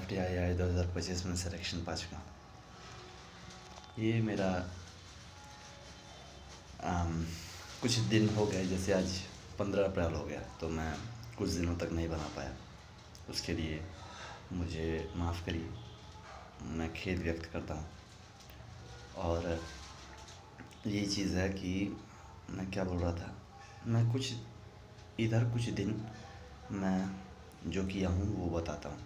FTII 2025 में selection पा चुका हूँ। ये मेरा कुछ दिन हो गए, जैसे आज 15 अप्रैल हो गया, तो मैं कुछ दिनों तक नहीं बना पाया। उसके लिए मुझे माफ़ करिए, मैं खेद व्यक्त करता हूँ। और ये चीज़ है कि मैं क्या बोल रहा था, मैं कुछ दिन मैं जो किया हूँ वो बताता हूँ।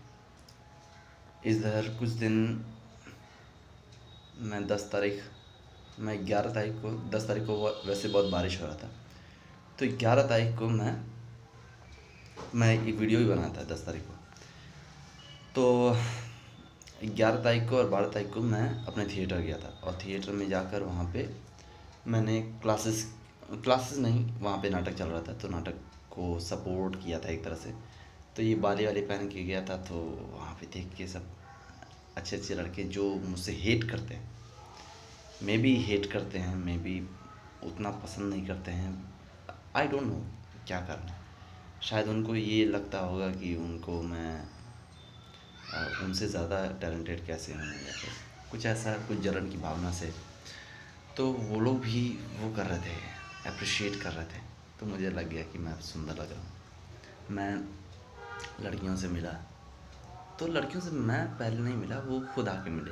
इधर कुछ दिन मैं 11 तारीख को 10 तारीख को वैसे बहुत बारिश हो रहा था, तो 11 तारीख को मैं एक वीडियो भी बनाया था 10 तारीख को। तो 11 तारीख को और 12 तारीख को मैं अपने थिएटर गया था, और थिएटर में जाकर वहाँ पे मैंने क्लासेस नहीं, वहाँ पे नाटक चल रहा था, तो नाटक को सपोर्ट किया था एक तरह से। तो ये बाली वाली पहन के गया था, तो वहाँ पे देख के सब अच्छे लड़के जो मुझसे हेट करते हैं, मे बी उतना पसंद नहीं करते हैं, आई डोंट नो क्या करना। शायद उनको ये लगता होगा कि उनको मैं उनसे ज़्यादा टैलेंटेड कैसे हूँ, या फिर कुछ ऐसा, कुछ जलन की भावना से। तो वो लोग भी वो कर रहे थे, अप्रिशिएट कर रहे थे। तो मुझे लग गया कि मैं सुंदर लग रहा हूँ। मैं लड़कियों से मिला, तो लड़कियों से मैं पहले नहीं मिला, वो खुद आके मिले।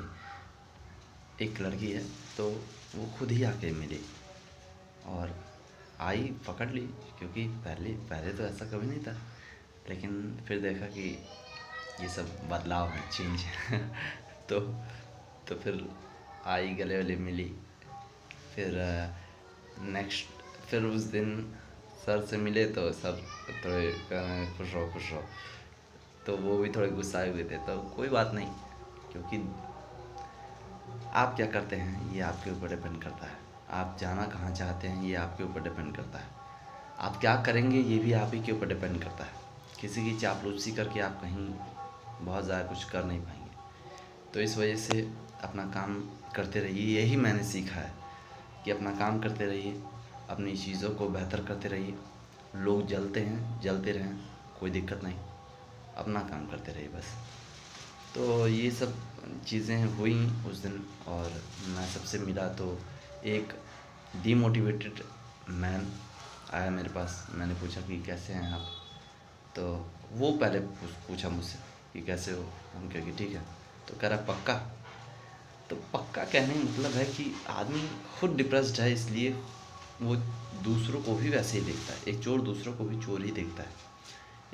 एक लड़की है, तो वो खुद ही आके मिली और आई, पकड़ ली, क्योंकि पहले तो ऐसा कभी नहीं था। लेकिन फिर देखा कि ये सब बदलाव है, चेंज है। तो फिर आई, गले वाले मिली। फिर उस दिन सर से मिले, तो सर थोड़े खुश रहो। तो वो भी थोड़े गुस्साए हुए थे। तो कोई बात नहीं, क्योंकि आप क्या करते हैं ये आपके ऊपर डिपेंड करता है। आप जाना कहाँ चाहते हैं ये आपके ऊपर डिपेंड करता है। आप क्या करेंगे ये भी आप ही के ऊपर डिपेंड करता है। किसी की चापलूसी करके आप कहीं बहुत ज़्यादा कुछ कर नहीं पाएंगे। तो इस वजह से अपना काम करते रहिए। यही मैंने सीखा है कि अपना काम करते रहिए, अपनी चीज़ों को बेहतर करते रहिए। लोग जलते रहें, कोई दिक्कत नहीं, अपना काम करते रहिए बस। तो ये सब चीज़ें हुई उस दिन, और मैं सबसे मिला। तो एक डीमोटिवेटेड मैन आया मेरे पास। मैंने पूछा कि कैसे हैं आप, तो वो पहले पूछा मुझसे कि कैसे हो। हम कहे कि ठीक है। तो कह रहा पक्का। तो पक्का कहने का मतलब है कि आदमी खुद डिप्रेस्ड है, इसलिए वो दूसरों को भी वैसे ही देखता है। एक चोर दूसरों को भी चोर ही देखता है।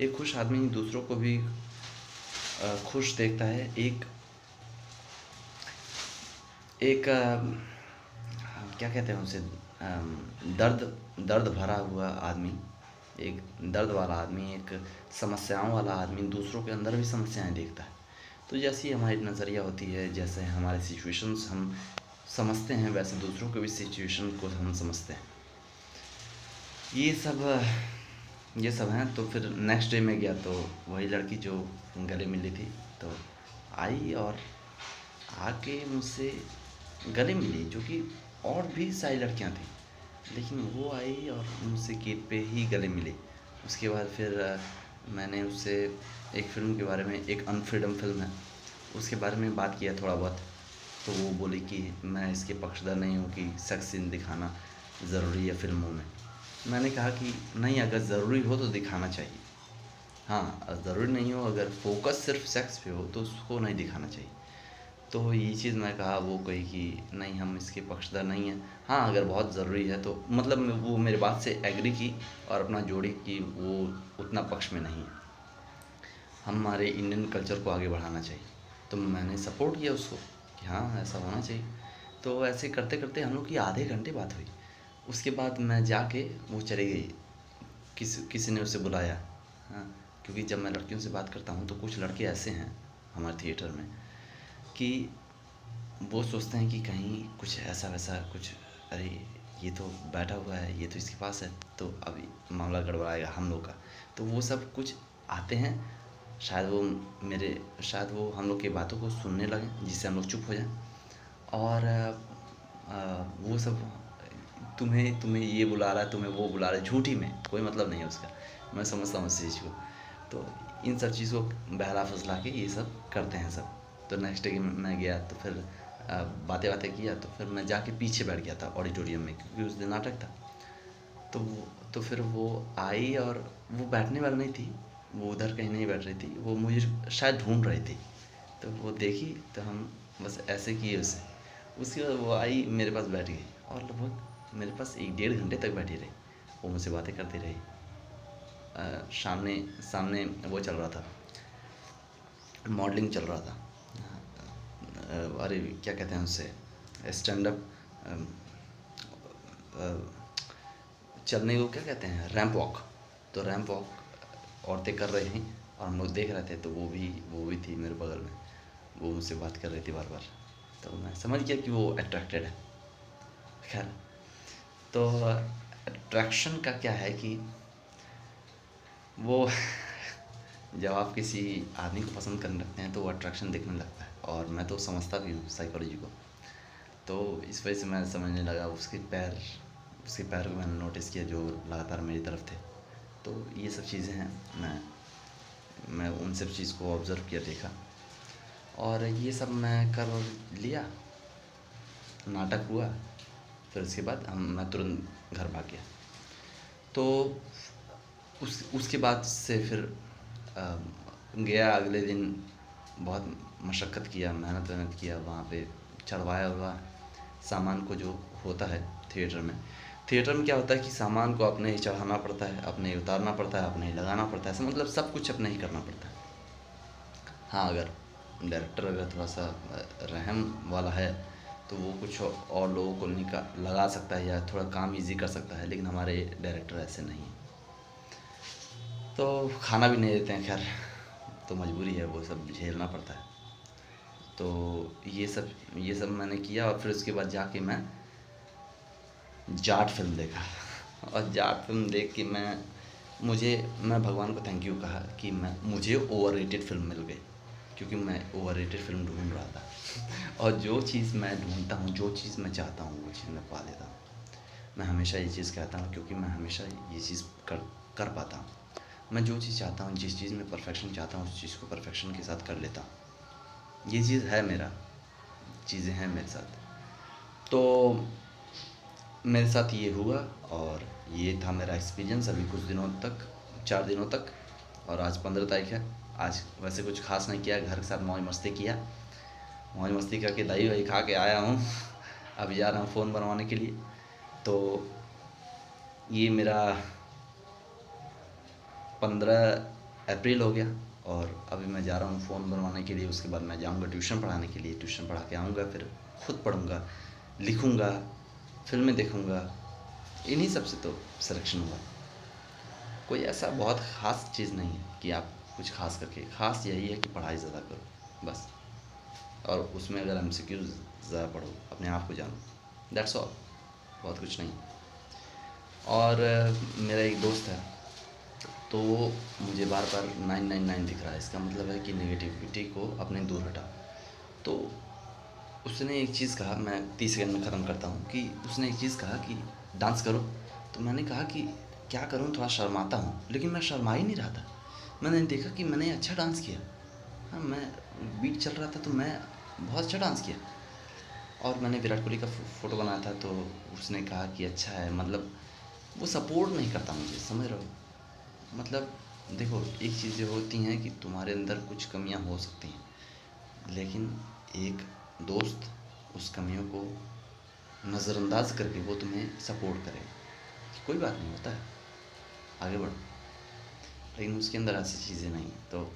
एक खुश आदमी दूसरों को भी खुश देखता है। एक क्या कहते हैं उसे, दर्द भरा हुआ आदमी, एक दर्द वाला आदमी, एक समस्याओं वाला आदमी दूसरों के अंदर भी समस्याएं देखता है। तो जैसी हमारी नज़रिया होती है, जैसे हमारे सिचुएशंस हम समझते हैं, वैसे दूसरों के भी सिचुएशन को हम समझते हैं। ये सब हैं। तो फिर नेक्स्ट डे में गया, तो वही लड़की जो गले मिली थी, तो आई और आके मुझसे गले मिली, जो कि और भी सारी लड़कियां थी, लेकिन वो आई और मुझसे गेट पे ही गले मिली। उसके बाद फिर मैंने उससे एक फ़िल्म के बारे में, एक अनफ्रीडम फिल्म है, उसके बारे में बात किया थोड़ा बहुत। तो वो बोली कि मैं इसके पक्षधर नहीं हूँ कि सेक्स सीन दिखाना ज़रूरी है फ़िल्मों में। मैंने कहा कि नहीं, अगर ज़रूरी हो तो दिखाना चाहिए। हाँ, ज़रूरी नहीं हो, अगर फोकस सिर्फ सेक्स पे हो तो उसको नहीं दिखाना चाहिए। तो ये चीज़ मैं कहा, वो कही कि नहीं, हम इसके पक्षधर नहीं हैं। हाँ, अगर बहुत ज़रूरी है तो, मतलब वो मेरे बात से एग्री की और अपना जोड़ी कि वो उतना पक्ष में नहीं है, हमारे इंडियन कल्चर को आगे बढ़ाना चाहिए। तो मैंने सपोर्ट किया उसको कि हाँ, ऐसा होना चाहिए। तो ऐसे करते करते हम लोग की आधे घंटे बात हुई। उसके बाद मैं जाके, वो चली गई, किसी ने उसे बुलाया। हाँ, क्योंकि जब मैं लड़कियों से बात करता हूँ तो कुछ लड़के ऐसे हैं हमारे थिएटर में कि वो सोचते हैं कि कहीं कुछ ऐसा वैसा कुछ, अरे ये तो बैठा हुआ है, ये तो इसके पास है, तो अभी मामला गड़बड़ाएगा हम लोग का। तो वो सब कुछ आते हैं, शायद वो हम लोग की बातों को सुनने लगें, जिससे हम लोग चुप हो जाएं। और वो सब तुम्हें ये बुला रहा है, तुम्हें वो बुला रहा है, झूठी में कोई मतलब नहीं है उसका। मैं समझता हूँ इस चीज़ को। तो इन सब चीज़ को बहला फुसला के ये सब करते हैं सब। तो नेक्स्ट डे मैं गया तो फिर बातें बातें किया, तो फिर मैं जाके पीछे बैठ गया था ऑडिटोरियम में, क्योंकि उस दिन नाटक था। तो फिर वो आई और वो बैठने वाली नहीं थी, वो उधर कहीं नहीं बैठ रही थी, वो मुझे शायद ढूंढ रही थी। तो वो देखी तो हम बस ऐसे किए उसे। उसके बाद वो आई मेरे पास बैठ गई और लगभग मेरे पास 1 डेढ़ घंटे तक बैठी रही। वो मुझसे बातें करती रही। सामने सामने वो चल रहा था, मॉडलिंग चल रहा था। अरे क्या कहते हैं उसे, स्टैंड अप, चलने को क्या कहते हैं, रैंप वॉक। तो रैंप वॉक औरतें कर रही थी और हम लोग देख रहे थे। तो वो भी थी मेरे बगल में, वो मुझसे बात कर रही थी बार बार। तो मैं समझ गया कि वो अट्रैक्टेड है। खैर, तो अट्रैक्शन का क्या है कि वो जब आप किसी आदमी को पसंद करने लगते हैं तो वो अट्रैक्शन दिखने लगता है। और मैं तो समझता भी हूँ साइकोलॉजी को। तो इस वजह से मैं समझने लगा, उसके पैर को मैंने नोटिस किया जो लगातार मेरी तरफ थे। तो ये सब चीज़ें हैं, मैं उन सब चीज़ को ऑब्ज़र्व किया, देखा, और ये सब मैं कर लिया। नाटक हुआ, फिर उसके बाद मैं तुरंत घर भाग गया। तो उसके बाद से फिर गया। अगले दिन बहुत मशक्क़त किया, मेहनत किया, वहाँ पे चढ़वाया हुआ सामान को जो होता है थिएटर में। थिएटर में क्या होता है कि सामान को अपने ही चढ़ाना पड़ता है, अपने ही उतारना पड़ता है, अपने ही लगाना पड़ता है, मतलब सब कुछ अपने ही करना पड़ता है। हाँ, अगर डायरेक्टर अगर थोड़ा सा रहम वाला है तो वो कुछ और लोगों को लगा सकता है या थोड़ा काम इजी कर सकता है, लेकिन हमारे डायरेक्टर ऐसे नहीं हैं। तो खाना भी नहीं देते हैं। खैर, तो मजबूरी है, वो सब झेलना पड़ता है। तो ये सब मैंने किया और फिर उसके बाद जाके मैं जाट फिल्म देखा। और जाट फिल्म देख के मैं भगवान को थैंक यू कहा कि मुझे ओवररेटेड फिल्म मिल गई, क्योंकि मैं ओवररेटेड फिल्म ढूंढ रहा था। और जो चीज़ मैं ढूंढता हूँ, जो चीज़ मैं चाहता हूँ, वो चीज़ मैं पा लेता हूँ। मैं हमेशा ये चीज़ कहता हूँ, क्योंकि मैं हमेशा ये चीज़ कर पाता हूँ। मैं जो चीज़ चाहता हूँ, जिस चीज़ में परफेक्शन चाहता हूँ, उस चीज़ को परफेक्शन के साथ कर लेता हूँ। ये चीज़ है चीज़ें हैं मेरे साथ। तो मेरे साथ ये हुआ और ये था मेरा एक्सपीरियंस अभी कुछ दिनों तक, 4 दिनों तक। और आज 15 तारीख है। आज वैसे कुछ खास नहीं किया, घर के साथ मौज मस्ती किया। मौज मस्ती करके दही वही खा के आया हूँ। अभी जा रहा हूँ फ़ोन बनवाने के लिए। तो ये मेरा 15 अप्रैल हो गया और अभी मैं जा रहा हूँ फ़ोन बनवाने के लिए। उसके बाद मैं जाऊँगा ट्यूशन पढ़ाने के लिए, ट्यूशन पढ़ा के आऊँगा, फिर खुद पढ़ूँगा, लिखूँगा, फिल्में देखूँगा। इन्हीं सब से तो सिलेक्शन हुआ। कोई ऐसा बहुत ख़ास चीज़ नहीं है कि आप कुछ ख़ास करके, ख़ास यही है कि पढ़ाई ज़्यादा करो बस। और उसमें अगर एमसीक्यूज़ ज़्यादा पढ़ो, अपने आप को जानो, दैट्स ऑल, बहुत कुछ नहीं। और मेरा एक दोस्त है, तो वो मुझे बार बार 999 दिख रहा है। इसका मतलब है कि नेगेटिविटी को अपने दूर हटा। तो उसने एक चीज़ कहा, मैं 30 सेकंड में ख़त्म करता हूँ, कि उसने एक चीज़ कहा कि डांस करो। तो मैंने कहा कि क्या करूँ, थोड़ा शर्माता हूँ, लेकिन मैं शर्मा ही नहीं रहा था। मैंने देखा कि मैंने अच्छा डांस किया। हाँ, मैं बीट चल रहा था तो मैं बहुत अच्छा डांस किया। और मैंने विराट कोहली का फ़ोटो बनाया था, तो उसने कहा कि अच्छा है। मतलब वो सपोर्ट नहीं करता मुझे, समझ रहे हो। मतलब देखो, एक चीज़ें होती हैं कि तुम्हारे अंदर कुछ कमियां हो सकती हैं, लेकिन एक दोस्त उस कमियों को नज़रअंदाज करके वो तुम्हें सपोर्ट करे, कोई बात नहीं, होता है, आगे बढ़ो। लेकिन उसके अंदर ऐसी चीज़ें नहीं हैं। तो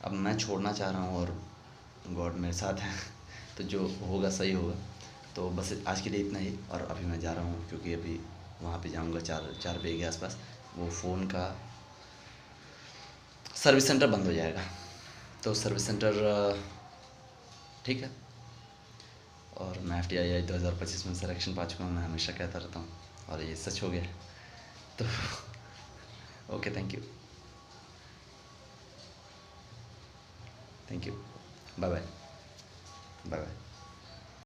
अब मैं छोड़ना चाह रहा हूँ और गॉड मेरे साथ है। तो जो होगा सही होगा। तो बस आज के लिए इतना ही। और अभी मैं जा रहा हूँ, क्योंकि अभी वहाँ पे जाऊँगा 4 बजे के आसपास। वो फ़ोन का सर्विस सेंटर बंद हो जाएगा। तो सर्विस सेंटर ठीक है। और मैं FTII 2025 में सिलेक्शन पा चुका हूँ, मैं हमेशा कहता रहता हूँ, और ये सच हो गया। तो okay, thank you, bye bye, bye bye.